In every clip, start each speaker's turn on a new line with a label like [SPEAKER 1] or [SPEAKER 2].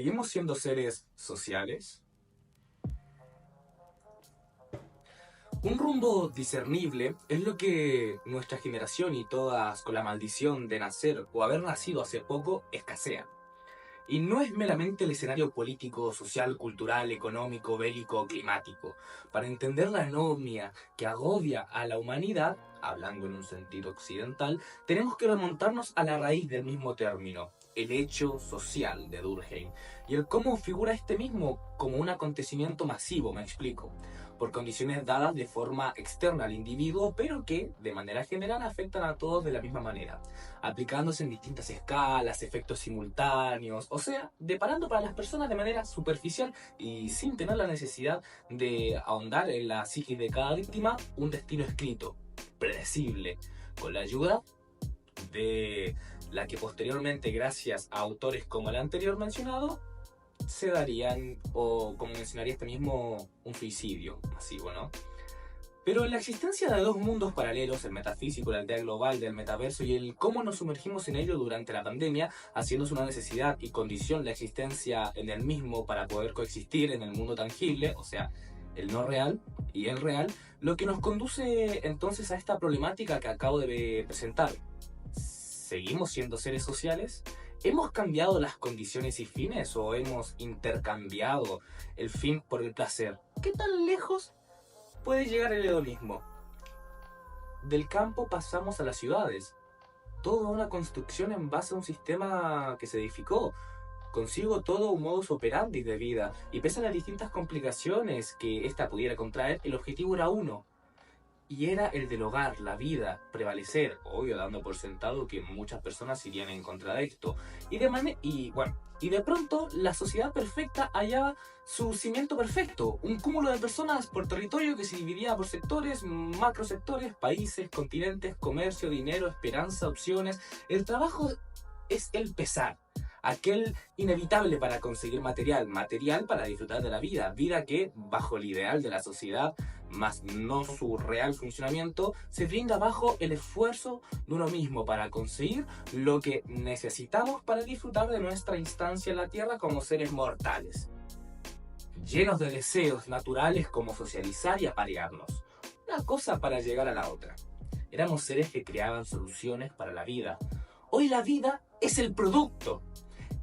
[SPEAKER 1] ¿Seguimos siendo seres sociales? Un rumbo discernible es lo que nuestra generación y todas con la maldición de nacer o haber nacido hace poco escasean. Y no es meramente el escenario político, social, cultural, económico, bélico, climático. Para entender la anomia que agobia a la humanidad, hablando en un sentido occidental, tenemos que remontarnos a la raíz del mismo término, el hecho social de Durkheim, y el cómo figura este mismo como un acontecimiento masivo, me explico, por condiciones dadas de forma externa al individuo, pero que, de manera general, afectan a todos de la misma manera, aplicándose en distintas escalas, efectos simultáneos, o sea, deparando para las personas de manera superficial y sin tener la necesidad de ahondar en la psiquis de cada víctima un destino escrito, predecible, con la ayuda de la que posteriormente, gracias a autores como el anterior mencionado, se darían, o como mencionaría este mismo, un suicidio masivo, ¿no? Pero la existencia de dos mundos paralelos, el metafísico, la aldea global del metaverso y el cómo nos sumergimos en ello durante la pandemia, haciéndose una necesidad y condición la existencia en el mismo para poder coexistir en el mundo tangible, o sea, el no real y el real, lo que nos conduce entonces a esta problemática que acabo de presentar. ¿Seguimos siendo seres sociales? ¿Hemos cambiado las condiciones y fines o hemos intercambiado el fin por el placer? ¿Qué tan lejos puede llegar el hedonismo? Del campo pasamos a las ciudades. Toda una construcción en base a un sistema que se edificó. Consigo todo un modus operandi de vida. Y pese a las distintas complicaciones que ésta pudiera contraer, el objetivo era uno. Y era el del hogar, la vida, prevalecer, obvio dando por sentado que muchas personas irían en contra de esto. Y de pronto la sociedad perfecta hallaba su cimiento perfecto, un cúmulo de personas por territorio que se dividía por sectores, macrosectores, países, continentes, comercio, dinero, esperanza, opciones. El trabajo es el pesar, aquel inevitable para conseguir material para disfrutar de la vida, vida que, bajo el ideal de la sociedad, más no su real funcionamiento, se brinda bajo el esfuerzo de uno mismo para conseguir lo que necesitamos para disfrutar de nuestra instancia en la Tierra como seres mortales, llenos de deseos naturales como socializar y aparearnos, una cosa para llegar a la otra. Éramos seres que creaban soluciones para la vida. Hoy la vida es el producto.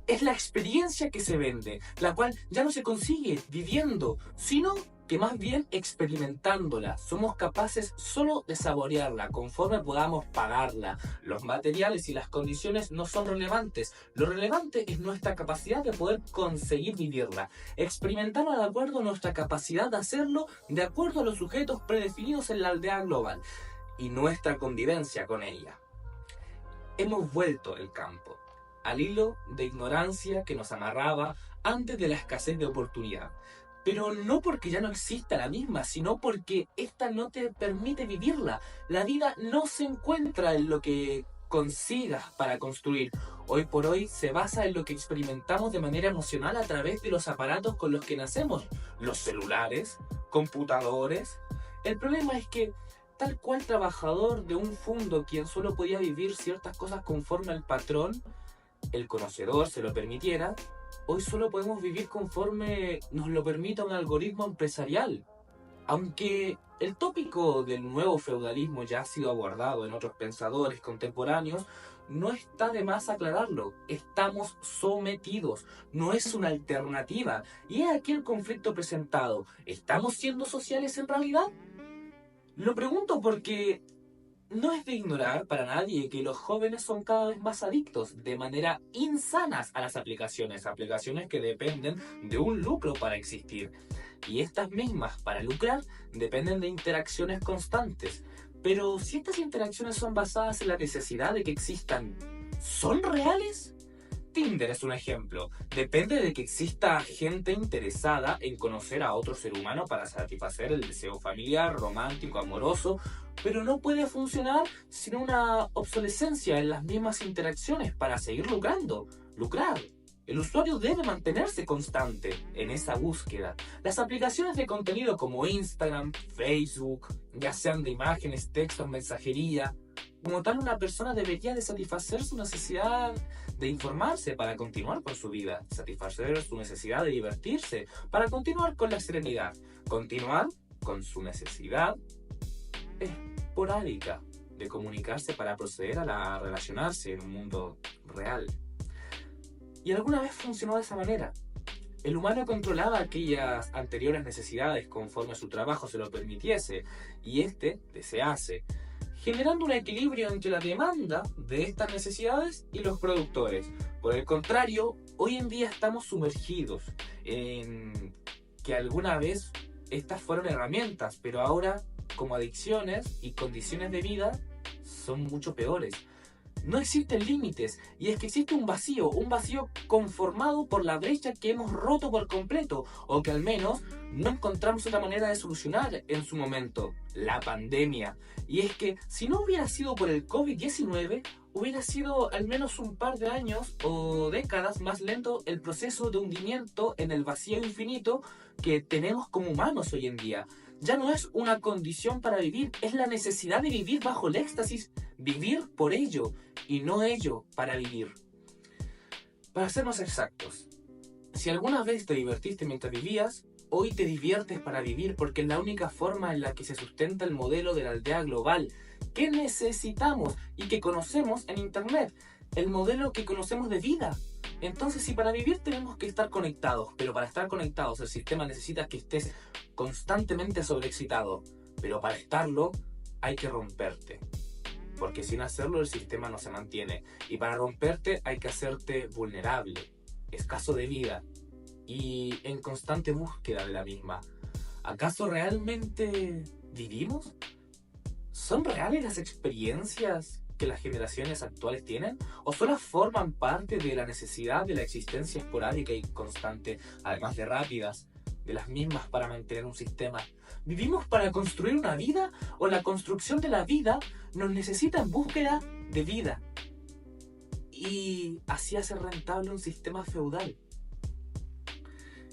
[SPEAKER 1] Es la experiencia que se vende, la cual ya no se consigue viviendo, sino que más bien experimentándola. Somos capaces solo de saborearla conforme podamos pagarla. Los materiales y las condiciones no son relevantes. Lo relevante es nuestra capacidad de poder conseguir vivirla, experimentarla de acuerdo a nuestra capacidad de hacerlo, de acuerdo a los sujetos predefinidos en la aldea global y nuestra convivencia con ella. Hemos vuelto el campo al hilo de ignorancia que nos amarraba antes de la escasez de oportunidad. Pero no porque ya no exista la misma, sino porque esta no te permite vivirla. La vida no se encuentra en lo que consigas para construir. Hoy por hoy se basa en lo que experimentamos de manera emocional a través de los aparatos con los que nacemos. Los celulares, computadores. El problema es que tal cual trabajador de un fundo quien solo podía vivir ciertas cosas conforme al patrón, el conocedor se lo permitiera, hoy solo podemos vivir conforme nos lo permita un algoritmo empresarial. Aunque el tópico del nuevo feudalismo ya ha sido abordado en otros pensadores contemporáneos, no está de más aclararlo. Estamos sometidos, no es una alternativa. Y es aquí el conflicto presentado. ¿Estamos siendo sociales en realidad? Lo pregunto porque no es de ignorar para nadie que los jóvenes son cada vez más adictos de manera insanas a las aplicaciones que dependen de un lucro para existir. Y estas mismas, para lucrar, dependen de interacciones constantes. Pero si estas interacciones son basadas en la necesidad de que existan, ¿son reales? Tinder es un ejemplo. Depende de que exista gente interesada en conocer a otro ser humano para satisfacer el deseo familiar, romántico, amoroso, pero no puede funcionar sin una obsolescencia en las mismas interacciones para seguir lucrando. Lucrar. El usuario debe mantenerse constante en esa búsqueda. Las aplicaciones de contenido como Instagram, Facebook, ya sean de imágenes, textos, mensajería, como tal, una persona debería de satisfacer su necesidad de informarse para continuar con su vida, satisfacer su necesidad de divertirse para continuar con la serenidad, continuar con su necesidad esporádica de comunicarse para proceder a relacionarse en un mundo real. Y alguna vez funcionó de esa manera. El humano controlaba aquellas anteriores necesidades conforme su trabajo se lo permitiese, y éste desease, generando un equilibrio entre la demanda de estas necesidades y los productores. Por el contrario, hoy en día estamos sumergidos en que alguna vez estas fueron herramientas, pero ahora, como adicciones y condiciones de vida, son mucho peores. No existen límites, y es que existe un vacío conformado por la brecha que hemos roto por completo, o que al menos no encontramos otra manera de solucionar en su momento, la pandemia. Y es que si no hubiera sido por el COVID-19, hubiera sido al menos un par de años o décadas más lento el proceso de hundimiento en el vacío infinito que tenemos como humanos hoy en día. Ya no es una condición para vivir, es la necesidad de vivir bajo el éxtasis, vivir por ello y no ello para vivir. Para ser más exactos, si alguna vez te divertiste mientras vivías, hoy te diviertes para vivir, porque es la única forma en la que se sustenta el modelo de la aldea global que necesitamos y que conocemos en Internet, el modelo que conocemos de vida. Entonces, si para vivir tenemos que estar conectados, pero para estar conectados el sistema necesita que estés constantemente sobreexcitado, pero para estarlo hay que romperte, porque sin hacerlo el sistema no se mantiene, y para romperte hay que hacerte vulnerable, escaso de vida y en constante búsqueda de la misma. ¿Acaso realmente vivimos? ¿Son reales las experiencias que las generaciones actuales tienen? ¿O solo forman parte de la necesidad de la existencia esporádica y constante, además de rápidas, de las mismas para mantener un sistema? ¿Vivimos para construir una vida, o la construcción de la vida nos necesita en búsqueda de vida? Y así hace rentable un sistema feudal.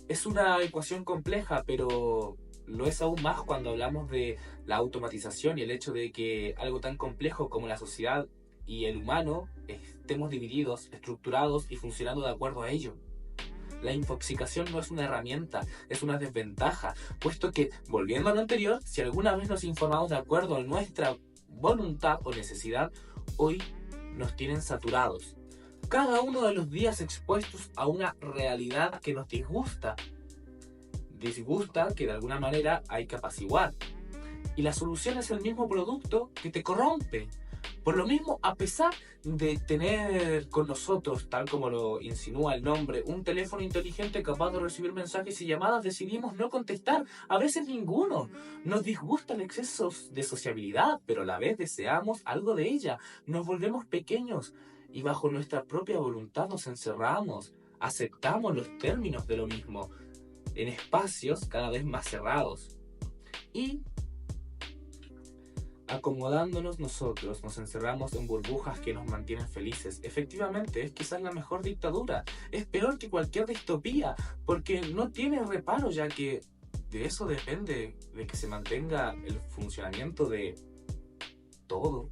[SPEAKER 1] Es una ecuación compleja, pero lo es aún más cuando hablamos de la automatización y el hecho de que algo tan complejo como la sociedad y el humano estemos divididos, estructurados y funcionando de acuerdo a ello. La infoxicación no es una herramienta, es una desventaja, puesto que, volviendo a lo anterior, si alguna vez nos informamos de acuerdo a nuestra voluntad o necesidad, hoy nos tienen saturados. Cada uno de los días expuestos a una realidad que nos disgusta que de alguna manera hay que apaciguar. Y la solución es el mismo producto que te corrompe. Por lo mismo, a pesar de tener con nosotros, tal como lo insinúa el nombre, un teléfono inteligente capaz de recibir mensajes y llamadas, decidimos no contestar, a veces ninguno. Nos disgusta el exceso de sociabilidad, pero a la vez deseamos algo de ella. Nos volvemos pequeños y bajo nuestra propia voluntad nos encerramos. Aceptamos los términos de lo mismo en espacios cada vez más cerrados. Y acomodándonos nosotros, nos encerramos en burbujas que nos mantienen felices. Efectivamente, es quizás la mejor dictadura. Es peor que cualquier distopía, porque no tiene reparo, ya que de eso depende de que se mantenga el funcionamiento de todo.